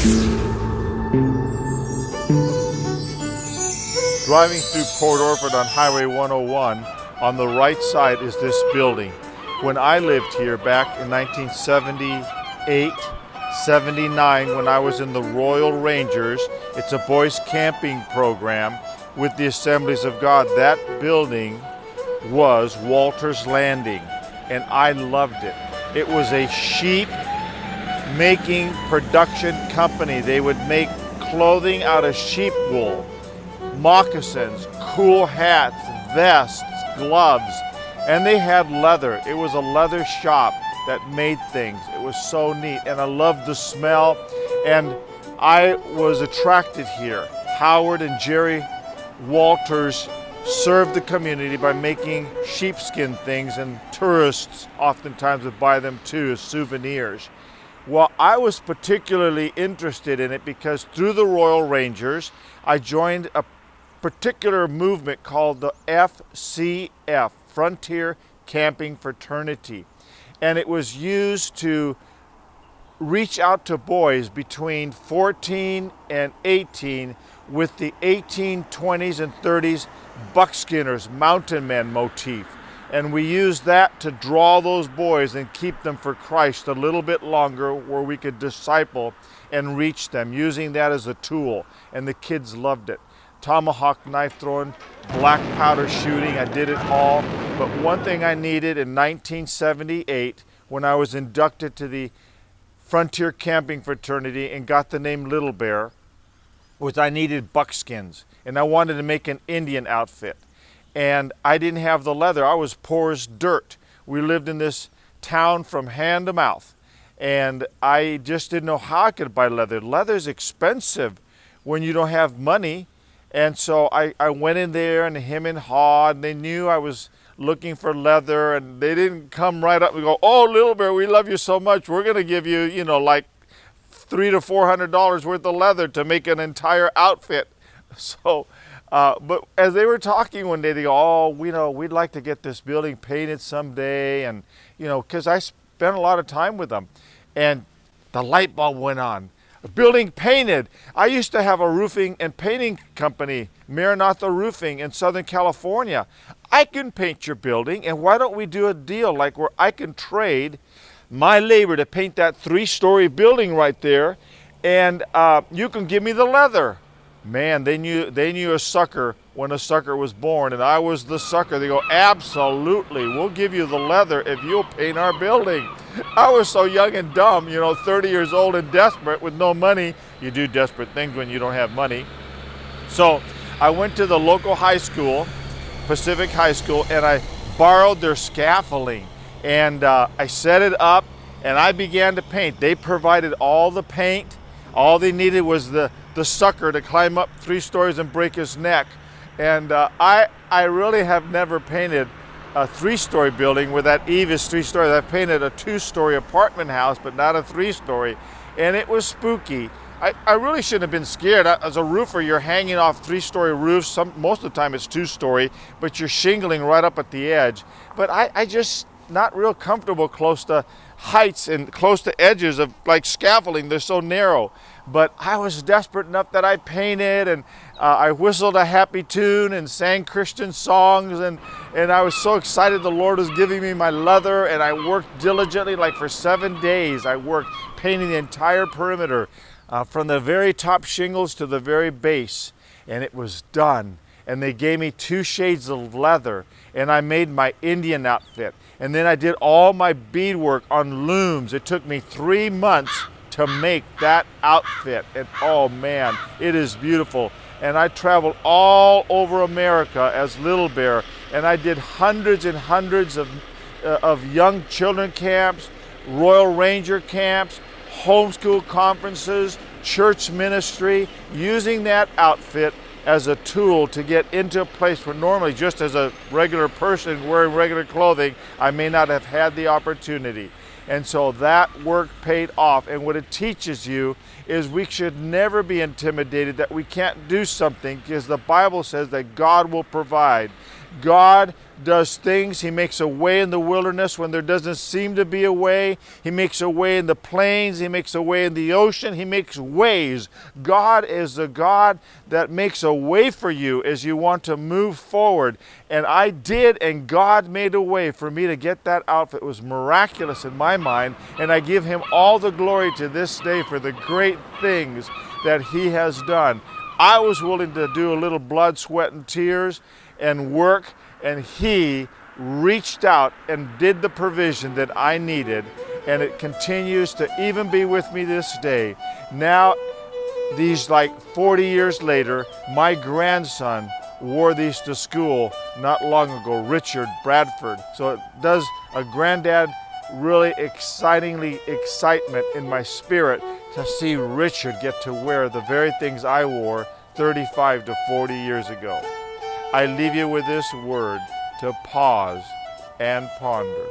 Driving through Port Orford on Highway 101, on the right side is this building. When I lived here back in 1978, 79, when I was in the Royal Rangers, it's a boys camping program with the Assemblies of God. That building was Walter's Landing, and I loved it. It was a sheep making production company. They would make clothing out of sheep wool, moccasins, cool hats, vests, gloves, and they had leather. It was a leather shop that made things. It was so neat, and I loved the smell, and I was attracted here. Howard and Jerry Walters served the community by making sheepskin things, and tourists oftentimes would buy them too as souvenirs. Well, I was particularly interested in it because through the Royal Rangers, I joined a particular movement called the FCF, Frontier Camping Fraternity. And it was used to reach out to boys between 14 and 18 with the 1820s and 30s buckskinners, mountain men motif. And we used that to draw those boys and keep them for Christ a little bit longer, where we could disciple and reach them, using that as a tool. And the kids loved it. Tomahawk knife throwing, black powder shooting, I did it all. But one thing I needed in 1978, when I was inducted to the Frontier Camping Fraternity and got the name Little Bear, was I needed buckskins. And I wanted to make an Indian outfit. And I didn't have the leather. I was poor as dirt. We lived in this town from hand to mouth. And I just didn't know how I could buy leather. Leather's expensive when you don't have money. And so I went in there and hem and hawed, and they knew I was looking for leather, and they didn't come right up and go, "Oh, Little Bear, we love you so much. We're going to give you, like $300 to $400 worth of leather to make an entire outfit." So, but as they were talking one day, they go, "Oh, we'd like to get this building painted someday," and because I spent a lot of time with them, and the light bulb went on. A building painted. I used to have a roofing and painting company, Maranatha Roofing in Southern California. I can paint your building, and why don't we do a deal like where I can trade my labor to paint that 3-story building right there, and you can give me the leather. Man, they knew a sucker when a sucker was born, and I was the sucker. They go, "Absolutely, we'll give you the leather if you'll paint our building." I was so young and dumb, 30 years old and desperate with no money. You do desperate things when you don't have money. So I went to the local high school, Pacific High School, and I borrowed their scaffolding, and I set it up, and I began to paint. They provided all the paint. All they needed was the sucker to climb up 3 stories and break his neck. And I really have never painted a 3-story building where that eave is 3 stories. I've painted a 2-story apartment house, but not a 3-story. And it was spooky. I really shouldn't have been scared. As a roofer, you're hanging off 3-story roofs. Most of the time it's 2-story, but you're shingling right up at the edge. But I just not real comfortable close to heights and close to edges of like scaffolding. They're so narrow. But I was desperate enough that I painted, and I whistled a happy tune and sang Christian songs, and I was so excited the Lord was giving me my leather, and I worked diligently. Like for 7 days I worked painting the entire perimeter from the very top shingles to the very base, and it was done. And they gave me 2 shades of leather, and I made my Indian outfit. And then I did all my beadwork on looms. It took me 3 months to make that outfit, and oh man, it is beautiful. And I traveled all over America as Little Bear, and I did hundreds and hundreds of young children camps, Royal Ranger camps, homeschool conferences, church ministry, using that outfit as a tool to get into a place where normally, just as a regular person wearing regular clothing, I may not have had the opportunity. And so that work paid off. And what it teaches you is we should never be intimidated that we can't do something, because the Bible says that God will provide. God does things. He makes a way in the wilderness when there doesn't seem to be a way. He makes a way in the plains. He makes a way in the ocean. He makes ways. God is the God that makes a way for you as you want to move forward. And I did, and God made a way for me to get that outfit. It was miraculous in my mind, and I give him all the glory to this day for the great things that he has done. I was willing to do a little blood, sweat, and tears and work, and he reached out and did the provision that I needed, and it continues to even be with me this day. Now, these like 40 years later, my grandson wore these to school not long ago, Richard Bradford. So it does a granddad really excitement in my spirit to see Richard get to wear the very things I wore 35 to 40 years ago. I leave you with this word to pause and ponder.